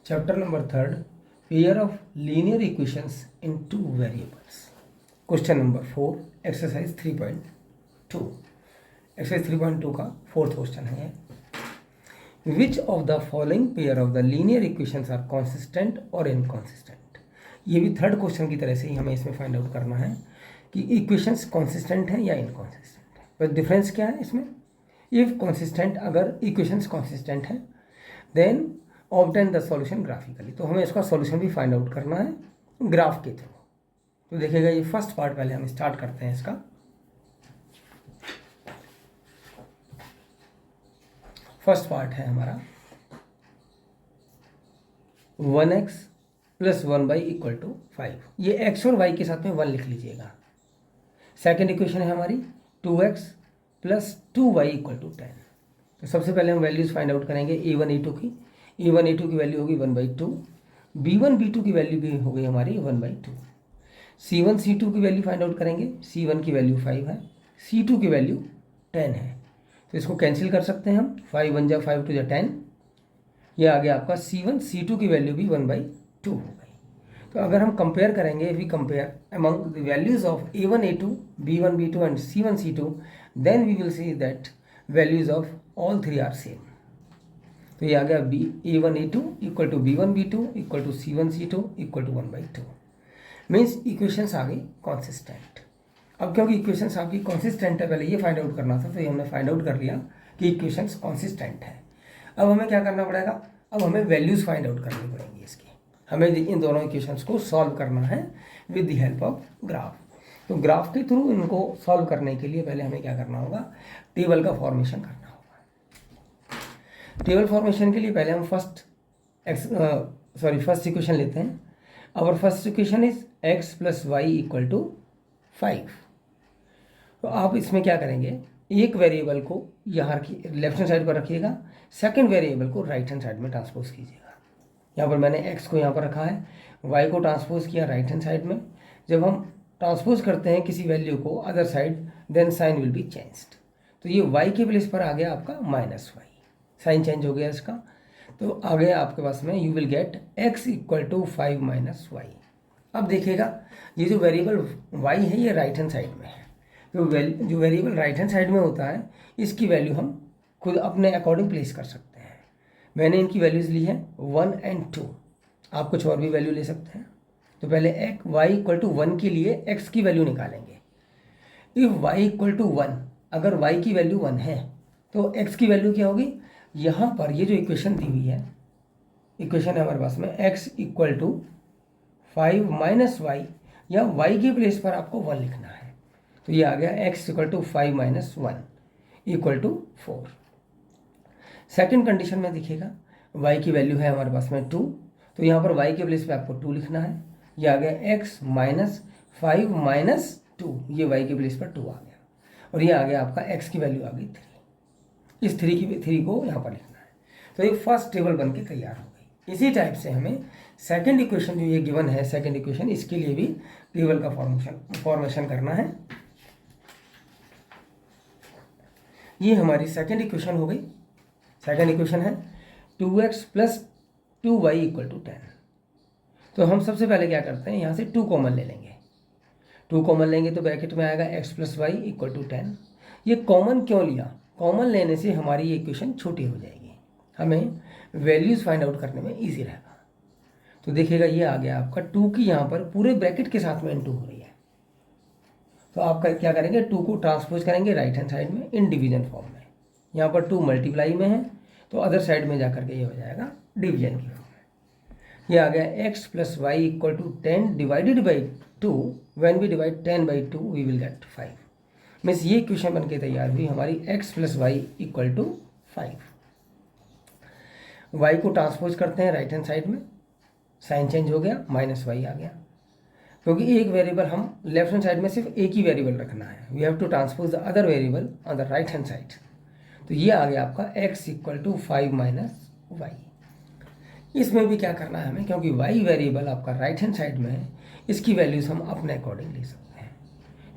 Chapter number 3, pair of linear equations in two variables. Question number 4, exercise 3.2. Exercise 3.2 का fourth question है. Which of the following pair of the linear equations are consistent or inconsistent? ये भी third question की तरह से ही हमें इसमें find out करना है कि इक्वेशंस कॉन्सिस्टेंट हैं या इनकॉन्सिस्टेंट है. पर डिफरेंस क्या है इसमें? इफ कॉन्सिस्टेंट, अगर इक्वेशंस कॉन्सिस्टेंट हैं then obtain the solution graphically, तो हमें इसका सॉल्यूशन भी फाइंड आउट करना है ग्राफ के थ्रू. तो देखिएगा ये फर्स्ट पार्ट पहले हम स्टार्ट करते हैं इसका. फर्स्ट पार्ट है हमारा 1x + 1y = 5. ये x और y के साथ में 1 लिख लीजिएगा. सेकेंड इक्वेशन है हमारी 2x + 2y = 10. तो सबसे पहले हम वैल्यूज फाइंड आउट करेंगे a1 a2 की. a1 a2 की वैल्यू होगी 1/2. b1 b2 की वैल्यू भी हो गई हमारी 1/2. c1 c2 की वैल्यू फाइंड आउट करेंगे. c1 की वैल्यू 5 है, c2 की वैल्यू 10 है. तो इसको कैंसिल कर सकते हैं हम. 5 1 जा 5 2 जा 10. ये आ गया आपका c1 c2 की वैल्यू भी 1/2 हो गई. तो अगर हम कंपेयर करेंगे, we compare among the values of a1 a2 b1 b2 and c1 c2, then we will see that values of all three are same. तो ये आ गया a1 a2 = b1 b2 = c1 c2 = 1/2. Means equations आ गई consistent. अब क्योंकि equations आपकी consistent है, पहले ये फाइंड आउट करना था, तो ये हमने फाइंड आउट कर लिया कि इक्वेशंस कॉन्सिस्टेंट है. अब हमें क्या करना पड़ेगा? अब हमें वैल्यूज़ फाइंड आउट करनी पड़ेंगी इसकी. हमें इन दोनों इक्वेशंस को सॉल्व करना है with the help of graph. तो ग्राफ के थ्रू इनको सॉल्व करने के लिए पहले हमें क्या करना होगा? टेबल का फॉर्मेशन करना होगा. टेबल फॉर्मेशन के लिए पहले हम फर्स्ट इक्वेशन लेते हैं. Our first equation is x + y = 5. तो आप इसमें क्या करेंगे? एक वेरिएबल को यहाँ लेफ्ट हैंड साइड पर रखिएगा, सेकंड वेरिएबल को राइट हैंड साइड में ट्रांसपोज कीजिएगा. यहाँ पर मैंने x को यहाँ पर रखा है, y को ट्रांसपोज किया राइट हैंड साइड में. जब हम ट्रांसपोज करते हैं किसी वैल्यू को other side, then sign will be changed. तो ये y के प्लेस पर आ गया आपका -y, साइन चेंज हो गया इसका. तो आ गया आपके पास में you will get x = 5 - y. अब देखिएगा ये जो वेरिएबल y है ये राइट हैंड साइड में है. तो जो वेरिएबल राइट हैंड साइड में होता है इसकी वैल्यू हम खुद अपने अकॉर्डिंग प्लेस कर सकते हैं. मैंने इनकी वैल्यूज़ ली है 1 और 2. आप कुछ और भी वैल्यू ले सकते हैं. तो पहले y = 1 के लिए x की वैल्यू निकालेंगे. इफ y = 1, अगर y की वैल्यू 1 है तो x की वैल्यू क्या होगी? यहाँ पर ये जो इक्वेशन दी हुई है, इक्वेशन है हमारे पास में x = 5 - y, या y के प्लेस पर आपको 1 लिखना है. तो ये आ गया x = 5 - 1 = 4. सेकेंड कंडीशन में देखिएगा y की वैल्यू है हमारे पास में 2, तो यहाँ पर y के प्लेस पे आपको 2 लिखना है. ये आ गया x - 5 - 2, ये y के प्लेस पर 2 आ गया. और ये आ गया आपका x की वैल्यू आ गई 3. इस 3 को यहाँ पर लिखना है. तो ये फर्स्ट टेबल बन के तैयार हो गई. इसी टाइप से हमें सेकंड इक्वेशन जो ये गिवन है, सेकंड इक्वेशन, इसके लिए भी टेबल का फॉर्मेशन करना है. ये हमारी सेकंड इक्वेशन हो गई. सेकंड इक्वेशन है 2x + 2y = 10. तो हम सबसे पहले क्या करते हैं, यहाँ से 2 कॉमन ले लेंगे. 2 कॉमन लेंगे तो ब्रैकेट में आएगा x + y = 10. ये कॉमन क्यों लिया? कॉमन लेने से हमारी ये इक्वेशन छोटी हो जाएगी, हमें वैल्यूज़ फाइंड आउट करने में ईजी रहेगा. तो देखिएगा ये आ गया आपका 2 की यहाँ पर पूरे ब्रैकेट के साथ में इनटू हो रही है. तो आप क्या करेंगे? 2 को ट्रांसपोज करेंगे राइट हैंड साइड में इन डिवीजन फॉर्म में. यहाँ पर 2 मल्टीप्लाई में है तो अदर साइड में जाकर के ये हो जाएगा डिवीजन की फॉर्म में. ये आ गया x + y = 10 / 2. When we divide 10/2 we will get 5. Means ये इक्वेशन बन के तैयार हुई हमारी x + y = 5. y को ट्रांसपोज करते हैं राइट हैंड साइड में, साइन चेंज हो गया, -y आ गया. क्योंकि एक वेरिएबल हम लेफ्ट हैंड साइड में सिर्फ एक ही वेरिएबल रखना है, we have to transpose the other variable on the right hand side. तो ये आ गया आपका x = 5 - y. इसमें भी क्या करना है हमें, क्योंकि y वेरिएबल आपका राइट हैंड साइड में है, इसकी वैल्यूज़ हम अपने अकॉर्डिंग ले सकते हैं.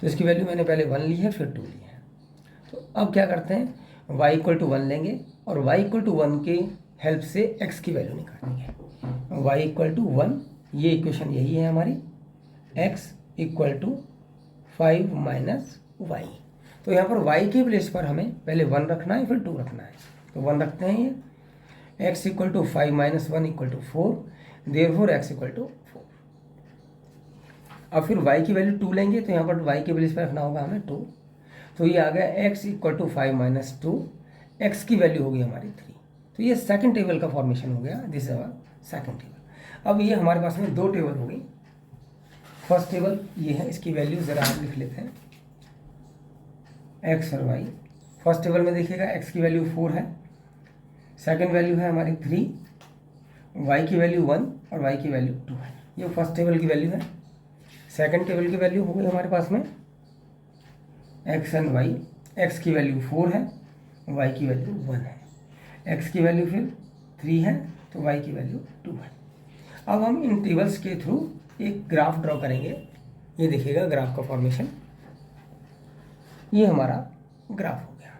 तो इसकी वैल्यू मैंने पहले 1 ली है, फिर 2 ली है. तो अब क्या करते हैं, y = 1 लेंगे और y = 1 के हेल्प से x की वैल्यू निकालेंगे. y इक्वल टू 1, ये इक्वेशन यही है हमारी, x equal to 5 minus y. तो यहाँ पर y के प्लेस पर हमें पहले 1 रखना है फिर 2 रखना है, तो 1 रखते हैं ये, x equal to 5 minus 1 equal to 4, therefore x equal to 4। अब फिर y की वैल्यू 2 लेंगे, तो यहाँ पर y के प्लेस पर रखना होगा हमें 2, तो ये आ गया x equal to 5 minus 2, x की वैल्यू होगी हमारी 3। तो ये सेकंड टेबल का फॉर्मेशन हो गया, this is our second table. अब ये हमारे पास में 2 टेबल हो गई। फर्स्ट टेबल ये है, इसकी वैल्यू ज़रा हम लिख लेते हैं, x और y। फर्स्ट टेबल में देखिएगा x की वैल्यू 4 है, सेकंड वैल्यू है हमारी 3, y की वैल्यू 1 और y की वैल्यू 2 है। ये फर्स्ट टेबल की वैल्यू है। सेकंड टेबल की वैल्यू हो गई हमारे पास में x एंड y, x की वैल्यू 4 है, y की वैल्यू 1 है, x की वैल्यू फिर 3 है, तो y की वैल्यू 2 है। अब हम इन टेबल्स के थ्रू एक ग्राफ ड्रॉ करेंगे। ये देखिएगा ग्राफ का फॉर्मेशन, ये हमारा ग्राफ हो गया।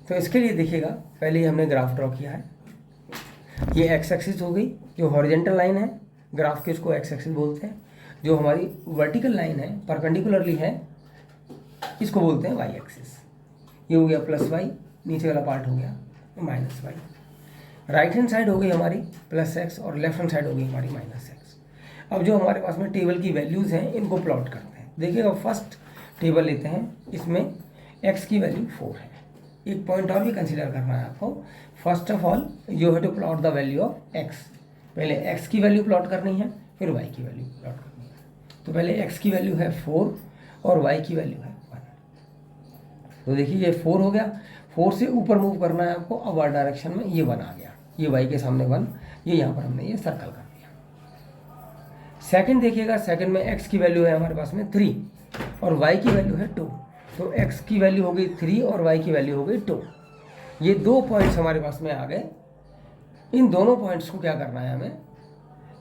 तो इसके लिए देखिएगा, पहले ही हमने ग्राफ ड्रॉ किया है। ये एक्स एक्सिस हो गई, जो हॉरिजेंटल लाइन है ग्राफ के, उसको एक्स एक्सिस बोलते हैं। जो हमारी वर्टिकल लाइन है, परपेंडिकुलरली है, इसको बोलते हैं वाई एक्सिस। ये हो गया प्लस वाई, नीचे वाला पार्ट हो गया minus y. Right hand side हो गई हमारी प्लस एक्स और लेफ्ट हैंड साइड हो गई हमारी माइनस एक्स। अब जो हमारे पास में टेबल की वैल्यूज़ हैं, इनको प्लॉट करते हैं। देखिएगा फर्स्ट टेबल लेते हैं, इसमें एक्स की वैल्यू 4 है। एक पॉइंट और भी कंसीडर करना है आपको। First of all you have to plot the value of x. पहले एक्स की वैल्यू प्लॉट करनी है, फिर वाई की वैल्यू प्लॉट करनी है। तो पहले एक्स की वैल्यू है 4 और वाई की वैल्यू है 1। तो देखिए ये 4 हो गया, 4 से ऊपर मूव करना है आपको अपवर्ड डायरेक्शन में। ये 1 आ गया, ये वाई के सामने 1, ये यहाँ पर हमने ये सर्कल कर दिया। सेकंड देखिएगा, सेकंड में एक्स की वैल्यू है हमारे पास में 3 और वाई की वैल्यू है 2। तो एक्स की वैल्यू हो गई 3 और वाई की वैल्यू हो गई 2। ये 2 पॉइंट्स हमारे पास में आ गए। इन दोनों पॉइंट्स को क्या करना है, हमें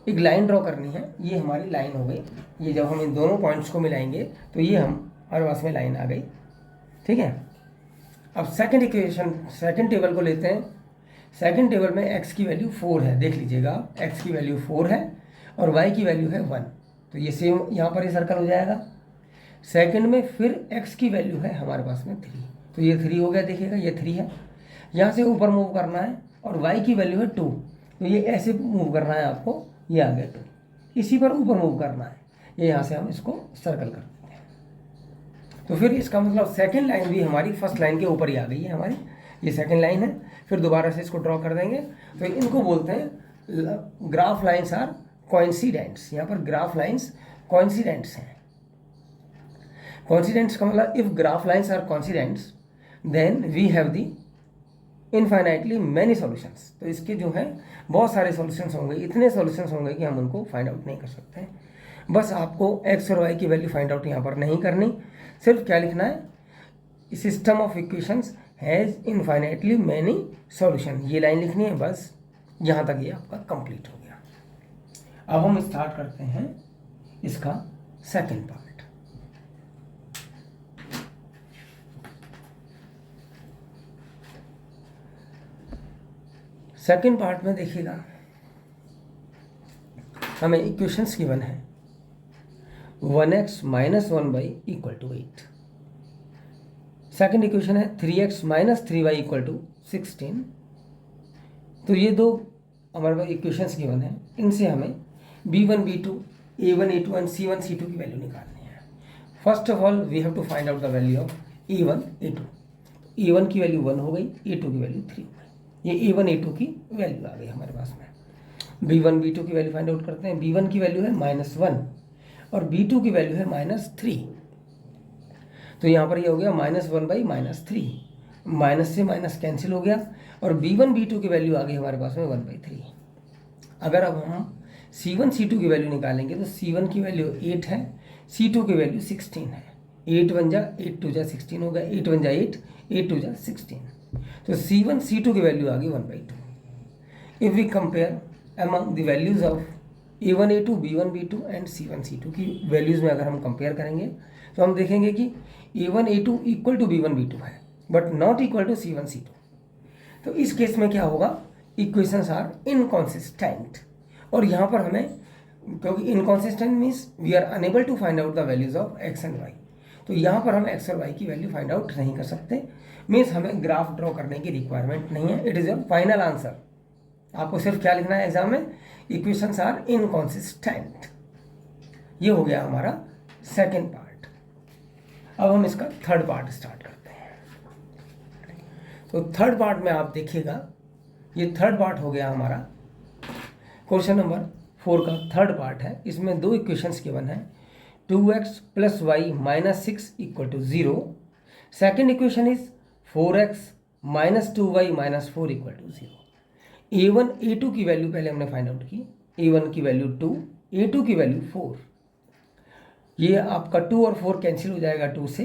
एक लाइन ड्रॉ करनी है। ये हमारी लाइन हो गई। ये जब हम इन दोनों पॉइंट्स को मिलाएंगे तो ये हमारे पास में लाइन आ गई, ठीक है। अब सेकंड इक्वेशन, सेकंड टेबल को लेते हैं। सेकंड टेबल में x की वैल्यू 4 है, देख लीजिएगा x की वैल्यू 4 है और y की वैल्यू है 1। तो ये सेम यहाँ पर ये सर्कल हो जाएगा। सेकंड में फिर x की वैल्यू है हमारे पास में 3, तो ये 3 हो गया। देखिएगा ये 3 है, यहाँ से ऊपर मूव करना है और y की वैल्यू है 2, तो ये ऐसे मूव करना है आपको, ये आ गया 2। इसी पर ऊपर मूव करना है, ये यहाँ से हम इसको सर्कल कर देते हैं। तो फिर इसका मतलब सेकंड लाइन भी हमारी फर्स्ट लाइन के ऊपर ही आ गई है हमारी। ये सेकंड लाइन है, फिर दोबारा से इसको ड्रॉ कर देंगे। तो इनको बोलते हैं ग्राफ लाइन्स आर कोइंसिडेंट्स। यहाँ पर ग्राफ लाइन्स कोइंसिडेंट्स हैं। कोइंसिडेंट्स का मतलब if graph lines are coincidents then we have the infinitely many solutions. तो इसके जो है बहुत सारे सॉल्यूशंस होंगे, इतने सॉल्यूशंस होंगे कि हम उनको फाइंड आउट नहीं कर सकते हैं। बस आपको एक्स और वाई की वैल्यू फाइंड आउट यहाँ पर नहीं करनी, सिर्फ क्या लिखना है, system of equations has infinitely many solution. ये लाइन लिखनी है, बस यहाँ तक ये आपका कंप्लीट हो गया। अब हम स्टार्ट करते हैं इसका सेकंड पार्ट। सेकंड पार्ट में देखिएगा, हमें इक्वेशंस गिवन है 1x minus 1y equal to 8। Second equation है 3x minus 3y equal to 16। तो ये दो हमारे पास इक्वेशंस गिवन है, इनसे हमें b1 b2 a1 a2 and c1 c2 की वैल्यू निकालनी है। First of all we have to find out the value of a1 a2। a1 की वैल्यू 1 हो गई, a2 की वैल्यू 3 हो गई। ये a1 a2 की वैल्यू आ गई हमारे पास में। b1 b2 की वैल्यू फाइंड आउट करते हैं। b1 की वैल्यू है -1 और b2 की वैल्यू है -3। तो यहाँ पर ये हो गया -1/-3, माइनस से माइनस कैंसिल हो गया और b1 b2 की वैल्यू आ गई हमारे पास में 1/3। अगर अब हम c1 c2 की वैल्यू निकालेंगे तो c1 की वैल्यू 8 है, c2 की वैल्यू 16 है। 8 1 जा 8 2 जा 16 हो गया, 8 1 जा 8, 8 2 जा 16। तो c1 c2 की वैल्यू आ गई 1/2। If we compare among the values of a1 a2 b1 b2 and c1 c2 की वैल्यूज़ में अगर हम कंपेयर करेंगे तो हम देखेंगे कि a1 a2 equal to b1 b2 है but not equal to c1 c2। तो इस केस में क्या होगा, इक्वेशंस आर इनकॉन्सिस्टेंट। और यहाँ पर हमें, क्योंकि inconsistent means we are unable to find out the values of x and y, तो यहाँ पर हम एक्स और वाई की वैल्यू फाइंड आउट नहीं कर सकते, मीन्स हमें ग्राफ ड्रॉ करने की रिक्वायरमेंट नहीं है। It is your final answer. आपको सिर्फ क्या लिखना है एग्जाम में, इक्वेशंस आर इनकॉन्सिस्टेंट। ये हो गया हमारा सेकेंड पार्ट। अब हम इसका थर्ड पार्ट स्टार्ट करते हैं। तो थर्ड पार्ट में आप देखिएगा, ये थर्ड पार्ट हो गया हमारा क्वेश्चन नंबर 4 का थर्ड पार्ट है। इसमें दो इक्वेशंस गिवन है, 2x + y - 6 = 0। Second equation is 4x - 2y - 4 = 0। a1 a2 की वैल्यू पहले हमने फाइंड आउट की, a1 की वैल्यू 2, a2 की वैल्यू 4। ये आपका 2 और 4 कैंसिल हो जाएगा 2 से,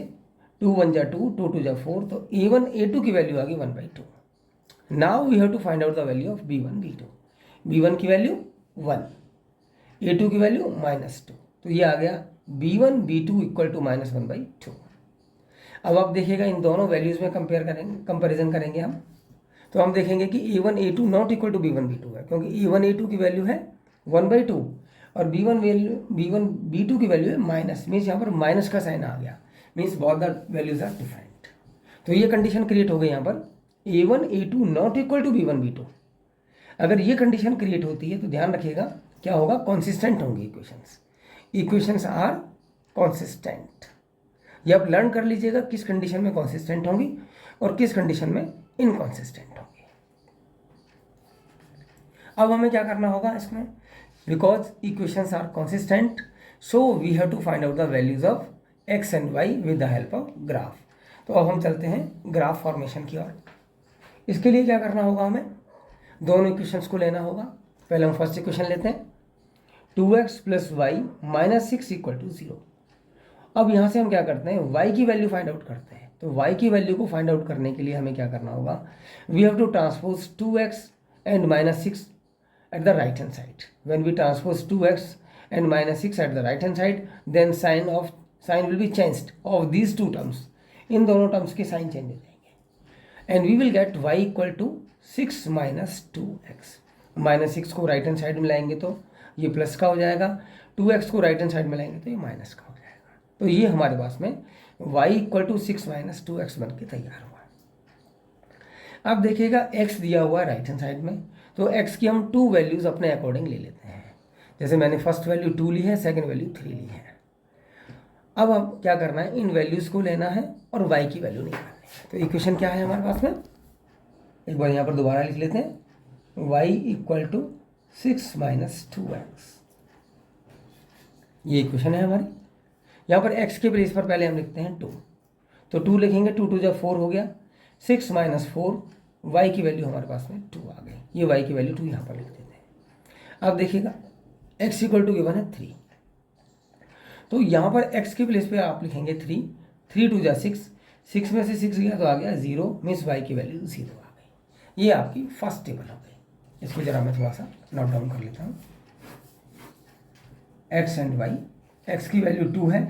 2 1 जा 2, 2 2 जा 4, तो a1 a2 की वैल्यू आ गई 1/2। Now we have to find out the value of b1 b2। b1 की वैल्यू 1, a2 की वैल्यू -2, तो ये आ गया b1 b2 = -1/2। अब आप देखिएगा इन दोनों वैल्यूज़ में कंपेरिजन करेंगे हम, तो हम देखेंगे कि a1 a2 not equal to b1 b2 है, क्योंकि a1 a2 की वैल्यू है 1/2 और b1 b2 की वैल्यू है माइनस, मीन्स यहाँ पर माइनस का साइन आ गया, means both the values are different. तो ये कंडीशन क्रिएट हो गई यहाँ पर, a1 a2 not equal to b1 b2। अगर ये कंडीशन क्रिएट होती है तो ध्यान रखिएगा क्या होगा, कॉन्सिस्टेंट होंगी इक्वेशंस आर कॉन्सिस्टेंट। ये आप लर्न कर लीजिएगा किस कंडीशन में कॉन्सिस्टेंट होंगी और किस कंडीशन में इनकॉन्सिस्टेंट होंगी। अब हमें क्या करना होगा इसमें, because equations are consistent so we have to find out the values of x and y with the help of graph. तो अब हम चलते हैं ग्राफ फॉर्मेशन की ओर। इसके लिए क्या करना होगा, हमें दोनों इक्वेशंस को लेना होगा। पहले हम फर्स्ट इक्वेशन लेते हैं, 2x + y - 6 = 0। अब यहाँ से हम क्या करते हैं, y की वैल्यू फाइंड आउट करते हैं। तो y की वैल्यू को फाइंड आउट करने के लिए हमें क्या करना होगा, we have to transpose 2x and -6 at the right hand side. When we transpose 2x and -6 at the right hand side, then sign will be changed of these two terms. इन दोनों terms के sign change हो जाएंगे and we will get y = 6 - 2x। -6 को right hand side में लाएंगे तो ये plus का हो जाएगा, 2x को राइट हैंड साइड में लाएंगे तो ये माइनस का हो जाएगा। तो ये हमारे पास में y = 6 - 2x बन के तैयार हुआ। अब देखिएगा x दिया हुआ है राइट हैंड साइड में, तो x की हम 2 वैल्यूज़ अपने अकॉर्डिंग ले लेते हैं। जैसे मैंने फर्स्ट वैल्यू 2 ली है, सेकंड वैल्यू 3 ली है। अब क्या करना है, इन वैल्यूज़ को लेना है और y की वैल्यू निकालनी है। तो इक्वेशन क्या है हमारे पास में, एक बार यहाँ पर दोबारा लिख लेते हैं, y = 6 - 2x। ये इक्वेशन है हमारी। यहाँ पर x के प्लेस पर पहले हम लिखते हैं 2, तो 2 लिखेंगे, 2 2 जा 4 हो गया, 6 - 4, y की वैल्यू हमारे पास में 2 आ गई। ये y की वैल्यू 2 यहाँ पर लिख देते हैं। अब देखिएगा x = गिवन है 3, तो यहाँ पर x के प्लेस पे आप लिखेंगे 3, 3 2 जा 6, 6 में से 6 गया तो आ गया 0, मीन्स y की वैल्यू 0 आ गई। ये आपकी फर्स्ट टेबल हो गई। इसको जरा मैं थोड़ा सा नोट डाउन कर लेता हूँ, x एंड y, x की वैल्यू 2 है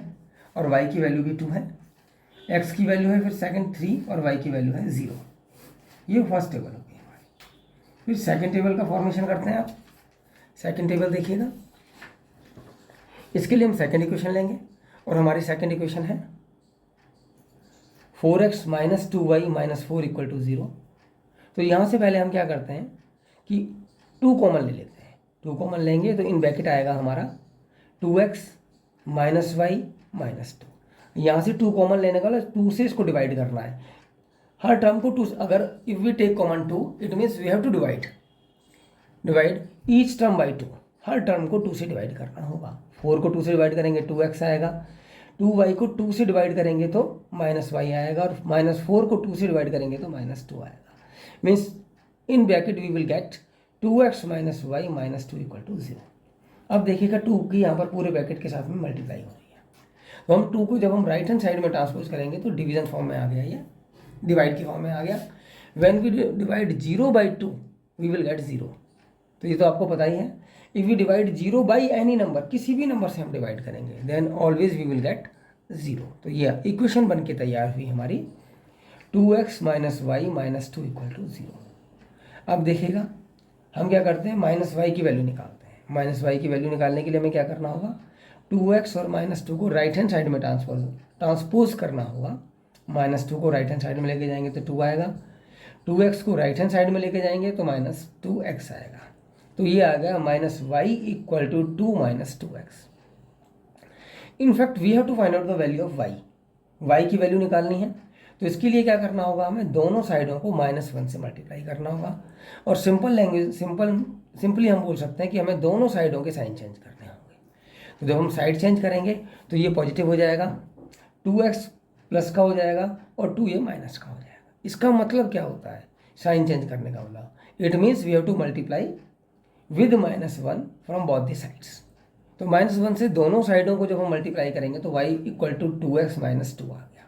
और y की वैल्यू भी 2 है, x की वैल्यू है फिर सेकंड 3 और y की वैल्यू है 0। ये फर्स्ट टेबल हो गई हमारी। फिर सेकंड टेबल का फॉर्मेशन करते हैं आप। सेकंड टेबल देखिएगा, इसके लिए हम सेकंड इक्वेशन लेंगे और हमारी सेकंड इक्वेशन है 4x - 2y - 4 = 0। तो यहाँ से पहले हम क्या करते हैं कि 2 कॉमन ले लेते हैं। 2 कॉमन लेंगे तो इन ब्रैकेट आएगा हमारा 2x - y - 2। यहाँ से 2 कॉमन लेने का 2 से इसको डिवाइड करना है। हर टर्म को 2, अगर if we take common 2 it means we have to divide each term by 2। हर टर्म को 2 से डिवाइड करना होगा। 4 को 2 से डिवाइड करेंगे 2x आएगा, 2y को 2 से डिवाइड करेंगे तो -y आएगा, और -4 को 2 से डिवाइड करेंगे तो -2 आएगा। Means in bracket we will get 2x - y - 2 = 0। अब देखिएगा 2 की यहाँ पर पूरे ब्रैकेट के साथ में मल्टीप्लाई हो रही है, तो हम 2 को जब हम राइट हैंड साइड में ट्रांसपोज करेंगे तो डिवीजन फॉर्म में आ गया, ये डिवाइड की फॉर्म में आ गया। When we divide 0/2 we will get 0। तो ये तो आपको पता ही है, if we divide 0 by any number, किसी भी नंबर से हम डिवाइड करेंगे then always we will get 0। तो ये इक्वेशन बन के तैयार हुई हमारी 2x - y - 2 = 0। अब देखिएगा हम क्या करते हैं, माइनस वाई की वैल्यू निकालते हैं। माइनस वाई की वैल्यू निकालने के लिए हमें क्या करना होगा, 2x और -2 को राइट हैंड साइड में ट्रांसपोज करना होगा। -2 को राइट हैंड साइड में लेके जाएंगे तो 2 आएगा, 2x को राइट हैंड साइड में लेके जाएंगे तो -2x आएगा। तो ये आ गया -y equal to 2 - 2x। In fact we have to find out the value of y की वैल्यू निकालनी है। तो इसके लिए क्या करना होगा, हमें दोनों साइडों को -1 से मल्टीप्लाई करना होगा। और सिंपली हम बोल सकते हैं कि हमें दोनों साइडों के साइन चेंज करने होंगे। तो जब हम साइड चेंज करेंगे तो ये पॉजिटिव हो जाएगा, 2x प्लस का हो जाएगा और 2 ये माइनस का हो जाएगा। इसका मतलब क्या होता है साइन चेंज करने का मतलब, it means we have to multiply with -1 from both the sides. तो -1 से दोनों साइडों को जब हम मल्टीप्लाई करेंगे तो y इक्वल टू 2x - 2 आ गया।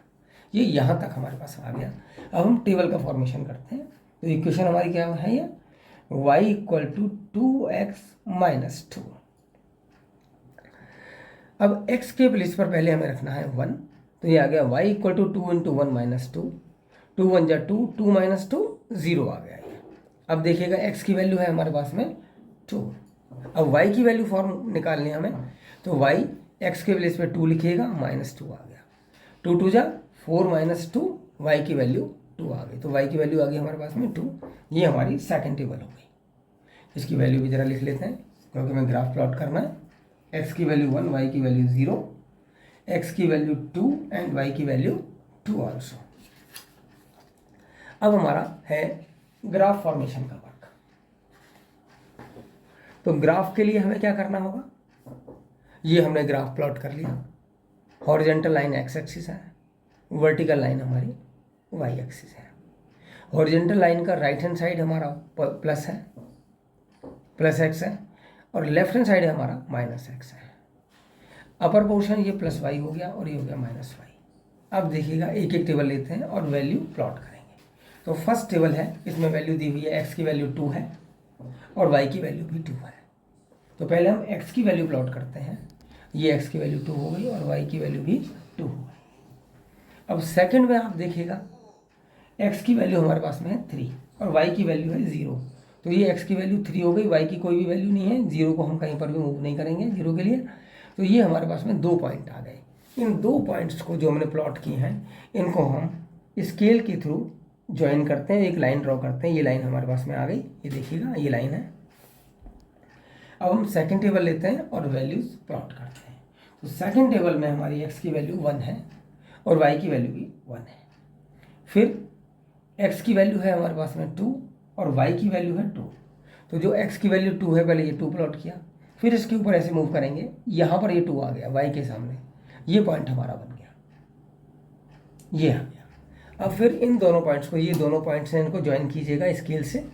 ये यहाँ तक हमारे पास आ गया। अब हम टेबल का फॉर्मेशन करते हैं। तो इक्वेशन हमारी क्या है, ये y इक्वल टू 2x - 2। अब x के प्लेस पर पहले हमें रखना है 1, तो ये आ गया y इक्वल टू 2 × 1 - 2, 2 1 जा 2, 2 - 2 0 आ गया ये। अब देखिएगा x की वैल्यू है हमारे पास में 2। अब y की वैल्यू फॉर्म निकालनी है हमें, तो y x के प्लेस पे 2 लिखिएगा, -2 आ गया, 2 2 जा 4 - 2, y की वैल्यू 2 आ गई। तो y की वैल्यू आ गई हमारे पास में 2। ये हमारी सेकंड टेबल हो गई। इसकी वैल्यू भी ज़रा लिख लेते हैं क्योंकि हमें ग्राफ प्लॉट करना है। x की वैल्यू 1, y की वैल्यू 0, x की वैल्यू 2 एंड y की वैल्यू 2 ऑल्सो। अब हमारा है ग्राफ फॉर्मेशन का वर्क। तो ग्राफ के लिए हमें क्या करना होगा, ये हमने ग्राफ प्लॉट कर लिया। हॉरिजेंटल लाइन एक्स एक्सिस है, वर्टिकल लाइन हमारी वाई एक्सिस है। हॉरिजेंटल लाइन का राइट हैंड साइड हमारा प्लस है, +x है, और लेफ्ट हैंड साइड हमारा -x है। अपर पोर्शन ये +y हो गया और ये हो गया -y। अब देखिएगा एक एक टेबल लेते हैं और वैल्यू प्लॉट करेंगे। तो फर्स्ट टेबल है, इसमें वैल्यू दी हुई है, x की वैल्यू 2 है और y की वैल्यू भी 2 है। तो पहले हम x की वैल्यू प्लॉट करते हैं। ये x की वैल्यू 2 हो गई और y की वैल्यू भी 2 हो गई। अब सेकंड में आप देखिएगा x की वैल्यू हमारे पास में है 3 और y की वैल्यू है 0। तो ये x की वैल्यू 3 हो गई, y की कोई भी वैल्यू नहीं है, 0 को हम कहीं पर भी मूव नहीं करेंगे 0 के लिए। तो ये हमारे पास में 2 पॉइंट आ गए। इन 2 पॉइंट्स को जो हमने प्लॉट किए हैं, इनको हम स्केल के थ्रू ज्वाइन करते हैं, एक लाइन ड्रॉ करते हैं। ये लाइन हमारे पास में आ गई, ये देखिएगा ये लाइन है। अब हम सेकंड टेबल लेते हैं और वैल्यूज प्लॉट करते हैं। तो सेकंड टेबल में हमारी x की वैल्यू 1 है और y की वैल्यू भी 1 है। फिर x की वैल्यू है हमारे पास में 2 और y की वैल्यू है 2। तो जो x की वैल्यू 2 है, पहले ये 2 प्लॉट किया, फिर इसके ऊपर ऐसे मूव करेंगे, यहाँ पर ये 2 आ गया y के सामने, ये पॉइंट हमारा बन गया, ये आ गया। अब फिर इन दोनों पॉइंट्स को, ये दोनों पॉइंट्स हैं, इनको ज्वाइन कीजिएगा स्केल से।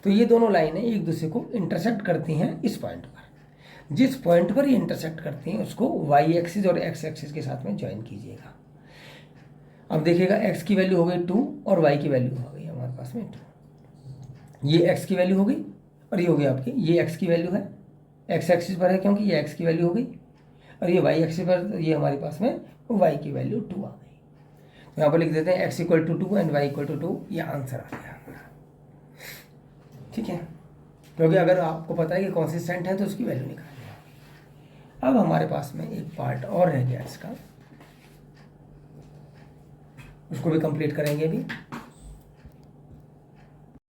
तो ये दोनों लाइनें एक दूसरे को इंटरसेक्ट करती हैं इस पॉइंट पर। जिस पॉइंट पर ये इंटरसेक्ट करती हैं उसको y एक्सिस और x एक्सिस के साथ में ज्वाइन कीजिएगा। अब देखिएगा x की वैल्यू हो गई 2 और y की वैल्यू हो गई हमारे पास में 2। ये x की वैल्यू हो गई और ये हो गई आपकी, ये x की वैल्यू है, x एक्सिस पर है क्योंकि ये x की वैल्यू हो गई, और ये y एक्सिस पर ये हमारे पास में y की वैल्यू 2 आ गई। तो यहाँ पर लिख देते हैं x equal to 2 and y equal to 2। ये आंसर आ गया हमारा, ठीक है, क्योंकि अगर आपको पता है कि कॉन्सिस्टेंट है तो उसकी वैल्यू निकालनी है। अब हमारे पास में एक पार्ट और रह गया इसका, उसको भी कंप्लीट करेंगे अभी।